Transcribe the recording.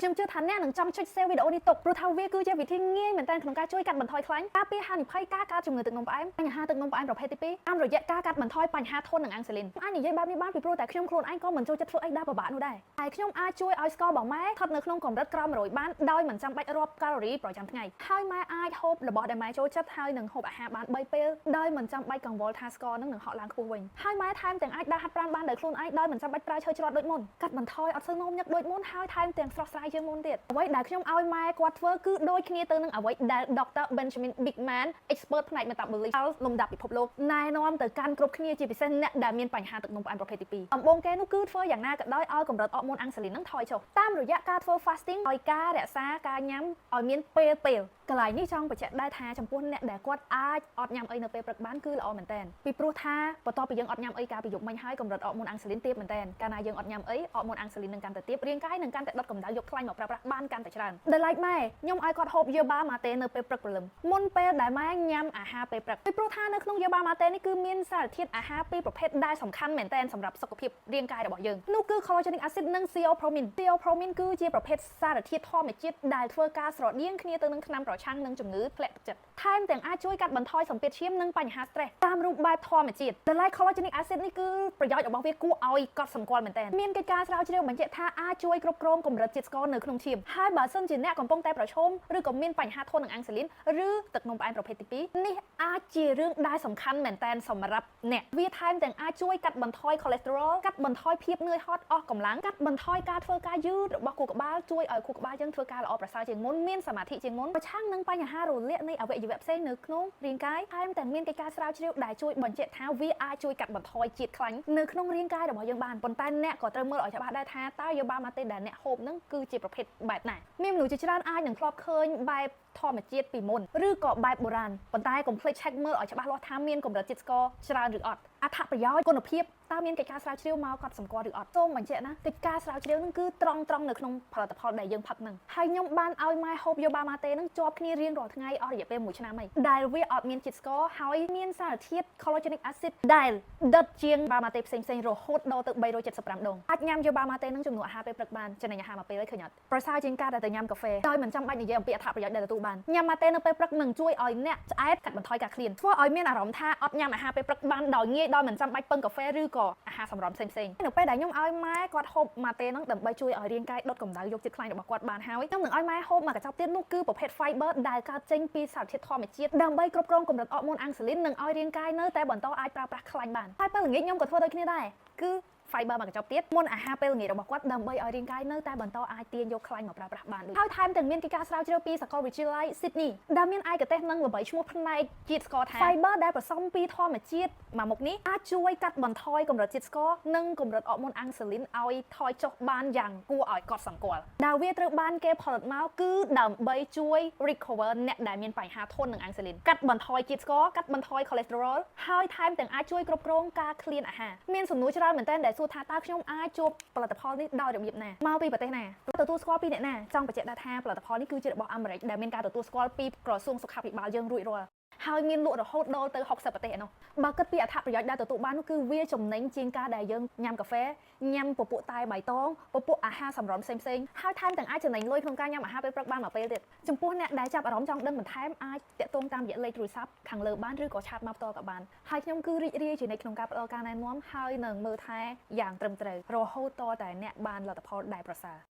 ខ្ញុំជឿថាអ្នកនឹងចង់ចុច share វីដេអូនេះទុកព្រោះថាវាគឺជាវិធីងាយមែនទែនក្នុងការជួយកាត់បន្ថយខ្លាញ់ការពារហានិភ័យការកើតជំងឺទឹកនោមផ្អែមបញ្ហាទឹកនោមផ្អែមប្រភេទទី2តាមរយៈការកាត់បន្ថយបញ្ហាធន់នឹងអាំងស៊ូលីនអាចនិយាយបែបនេះបានពីព្រោះតែខ្ញុំខ្លួនឯងក៏មិនចូលចិត្តធ្វើអីដែលពិបាកនោះដែរតែខ្ញុំអាចជួយឲ្យស្កររបស់ម៉ែស្ថិតនៅក្នុងកម្រិតក្រោម100បានដោយមិនចាំបាច់រាប់កាឡូរីប្រចាំថ្ងៃហើយម៉ែអាចហូបរបស់ដែលម៉ែចូលចិត្តហើយនឹងហូបអាហារបាន3ពេលដោយមិនចាំបាច់កង្វល់ថាស្ករនឹងហក់ឡើងខ្ពស់វិញហើយម៉ែថែមទាំងអាចដើរហាត់ប្រាណបានដោយខ្លួនឯងដោយមិនចាំបាច់ប្រើឈើច្រត់ដូចមុនកាត់បន្ថយអត់សូវនោមញឹកដូចមុនហើយថែមទាំងស្រស់ស្រាយជាងមុនទៀតអ្វីដែលខ្ញុំឲ្យម៉ែគាត់ធ្វើគឺដូចគ្នាទៅនឹងអ្វីដែល Dr. Benjamin Bigman expert ផ្នែក metabolic លំដាប់ពិភពលោកណែនាំទៅកាន់គ្រប់គ្នាជាពិសេសអ្នកដែលមានបញ្ហាទឹកនោមផ្អែមប្រភេទទី2ដំបូងគេនោះគឺធ្វើយ៉ាងណាក៏ដោយឲ្យកម្រិតអរម៉ូនអាំងស៊ូលីននឹងថយចុះតាមរយៈការធ្វើ fasting ឲ្យការរក្សាការញ៉ាំឲ្យមានពេលកន្លែងនេះចង់បញ្ជាក់ដែរថាចំពោះអ្នកដែលគាត់អាចអត់ញ៉ាំអីនៅពេលព្រឹកបានគឺល្អមែនតើពីព្រោះថាបន្ទាប់ពីយើងអត់ញ៉ាំអីកាលពីយប់មិញហើយកម្រិតអរម៉ូនអាំងស៊ូលីនទាបមែនតើកាលណាយើងអត់ញ៉ាំអីអរម៉ូនអាំងស៊ូលីននឹងកាន់តែទាបរាងកាយនឹងកាន់តែដុតកម្ដៅយកខ្លាញ់មកប្រើប្រាស់បានកាន់តែច្រើនដែលឡែកម៉ែខ្ញុំឲ្យគាត់ហូបយឺបាម៉ាតេនៅពេលព្រឹកព្រលឹមមុនពេលដែលម៉ែញ៉ាំអាហារពេលព្រឹកពីព្រោះថានៅក្នុងយឺបាម៉ាតេនេះគឺមានសារធាតុអាហារពីរប្រភេទដែលសំខាន់មែនតើសម្រាប់សុខភាពរាងកាយរបស់យើងនោះគឺ collagen acid និង theobromine theobromine គឺជាប្រភេទសារធាតុធម្មជាតិដែលធ្វើការស្រដៀងគ្នាទៅនឹងថ្នាំប្រឆាំងនឹងជំងឺធ្លាក់ទឹកចិត្តថែមទាំងអាចជួយកាត់បន្ថយសម្ពាធឈាមនិងបញ្ហា stress តាមរូបបែបធម្មជាតិដែល collagen acid នេះគឺប្រយោជន៍របស់វាគួរឲ្យកត់សម្គាល់មែនតើមានកិច្ចការស្រាវជ្រាវបញ្ជាក់ថាអាចជួយគ្រប់គ្រងកម្រិតជាតិស្ករនៅក្នុងឈាមហើយបើសិនជាអ្នកកំពុងតែប្រឈមឬក៏មានបញ្ហាធន់នឹងអាំងស៊ូលីនឬទឹកនោមផ្អែមប្រភេទទី2នេះអាចជារឿងដែលសំខាន់មែនតើសម្រាប់អ្នកវាថែមទាំងអាចជួយកាត់បន្ថយ cholesterol កាត់បន្ថយភាពនឿយហត់អស់កម្លាំងកាត់បន្ថយការធ្វើការយឺតរបស់ខួរក្បាលជួយឲ្យខួរក្បាលយើងធ្វើការល្អប្រសើរជាងមុនមានសមាធិជាងមុនប្រឆាំងនឹងបញ្ហារលាកនៃអវយវៈផ្សេងនៅក្នុងរាងកាយថែមទាំងមានកិច្ចការស្រាវជ្រាវដែលជួយបញ្ជាក់ថាវាអាចជួយកាត់បន្ថយជាតិខ្លាញ់នៅក្នុងរាងកាយរបស់យើងបានប៉ុន្តែអ្នកក៏ត្រូវមើលឲ្យច្បាស់ដែរថាតើយូបាម៉ាតេដែលអ្នកហូបនឹងគឺជាប្រភេទបែបណាមានមនុស្សជាច្រើនអាចនឹងធ្លាប់ឃើញបែបធម្មជាតិពីមុនឬក៏បែបបុរាណប៉ុន្តែកុំភ្លេច check មើលឲ្យច្បាស់លាស់ថាមានកម្រិតជាតិស្ករច្រើនឬអត់អត្ថប្រយោជន៍គុណភាពតើមានកិច្ចការស្រាវជ្រាវមកកត់សម្គាល់ឬអត់សូមបញ្ជាក់ណាកិច្ចការស្រាវជ្រាវនឹងគឺត្រង់នៅក្នុងផលិតផលដែលយើងផឹកនឹងហើយខ្ញុំបានឲ្យម៉ែហូបយូបាម៉ាតេនឹងជាប់គ្នារៀងរាល់ថ្ងៃអស់រយៈពេល1ឆ្នាំហើយដែលវាអត់មានជាតិស្ករហើយមានសារធាតុ collagen acid ដែលដិតជាងបាម៉ាតេផ្សេងរហូតដល់ទៅ375ដងអាចញ៉ាំយូបាម៉ាតេនឹងជំនួសអាហារពេលព្រឹកបានចំណេញអាហារមួយពេលឃើញអត់ប្រសើរជាងការដែលទៅញ៉ាំកាហ្វេដោយមិនចាំបាច់និយាយអំពីអត្ថប្រយោជន៍ដែលទទួលបានញ៉ាំម៉ាតេនៅពេលព្រឹកនឹងជួយឲ្យអ្នកឆ្អែតកាត់បន្ថយការឃ្លានធ្វើឲ្យមានអារម្មណ៍ថាអត់ញ៉ាំអាហារពេលព្រឹកបានដោយងាយដោយមិនចាំបាច់ពឹងកាហ្វេឬក៏អាហារសម្រន់ផ្សេងនៅពេលដែលខ្ញុំឲ្យម៉ែគាត់ហូបម៉ាតេហ្នឹងដើម្បីជួយឲ្យរាងកាយដុតកម្ដៅយកជាតិខ្លាញ់របស់គាត់បានហើយខ្ញុំនឹងឲ្យម៉ែហូបមកកញ្ចប់ទៀតនោះគឺប្រភេទ fiber ដែលកើតចេញពីសារធាតុធម្មជាតិដើម្បីគ្រប់គ្រងកម្រិតអរម៉ូនអាំងស៊ូលីននិងឲ្យរាងកាយនៅតែបន្តអាចប្រើប្រាស់ខ្លាញ់បានហើយពេលល្ងាចខ្ញុំក៏ធ្វើដូចគ្នាដែរគឺ fiber មកកញ្ចប់ទៀតមុនអាហារពេលល្ងាចរបស់គាត់ដើម្បីឲ្យរាងកាយនៅតែបន្តអាចទាញយកខ្លាញ់មកប្រើប្រាស់បានដូចហើយថែមទាំងមានកិច្ចការស្រាវជ្រាវពីសាកលវិទ្យាល័យ Sydney ដែលមានឯកទេសនិងល្បីឈ្មោះផ្នែកជាតិស្ករថា fiber ដែលผสมពីធម្មជាតិមកមុខនេះអាចជួយកាត់បន្ថយកម្រិតជាតិស្ករនិងកម្រិតអរម៉ូនអាំងស៊ូលីនឲ្យថយចុះបានយ៉ាងគួរឲ្យកត់សម្គាល់ដែលវាត្រូវបានគេផលិតមកគឺដើម្បីជួយ recover អ្នកដែលមានបញ្ហាធន់នឹងអាំងស៊ូលីនកាត់បន្ថយជាតិស្ករកាត់បន្ថយ cholesterol ហើយថែមទាំងអាចជួយគ្រប់គ្រងការឃ្លានអាហារមានសំណួរច្រើនមែនទែនដែលសួរថាតើខ្ញុំអាចជួបផលិតផលនេះដោយរបៀបណាមកពីប្រទេសណាទទួលស្គាល់ពីអ្នកណាចង់បញ្ជាក់ថាផលិតផលនេះគឺជារបស់អាមេរិកដែលមានការទទួលស្គាល់ពីក្រសួងសុខាភិបាលយើងរួចរាល់ហើយមានលក់រហូតដល់ទៅ60ប្រទេសឯនោះបើគិតពីអត្ថប្រយោជន៍ដែលទទួលបាននោះគឺវាចំណេញជាងការដែលយើងញ៉ាំកាហ្វេញ៉ាំពពួកតែបៃតងពពួកអាហារសម្រន់ផ្សេងហើយថែមទាំងអាចចំណេញលុយក្នុងការញ៉ាំអាហារពេលព្រឹកបានមួយពេលទៀតចំពោះអ្នកដែលចាប់អារម្មណ៍ចង់ដឹងបន្ថែមអាចតាក់ទងតាមរយៈលេខទូរស័ព្ទខាងលើបានឬក៏ឆាតមកផ្ទាល់ក៏បានហើយខ្ញុំគឺរីករាយជានិច្ចក្នុងការផ្ដល់ការណែនាំហើយនឹងមើលថែយ៉ាងត្រឹមត្រូវរហូតតតែអ្នកបានលទ្ធផលដែលប្រសើរ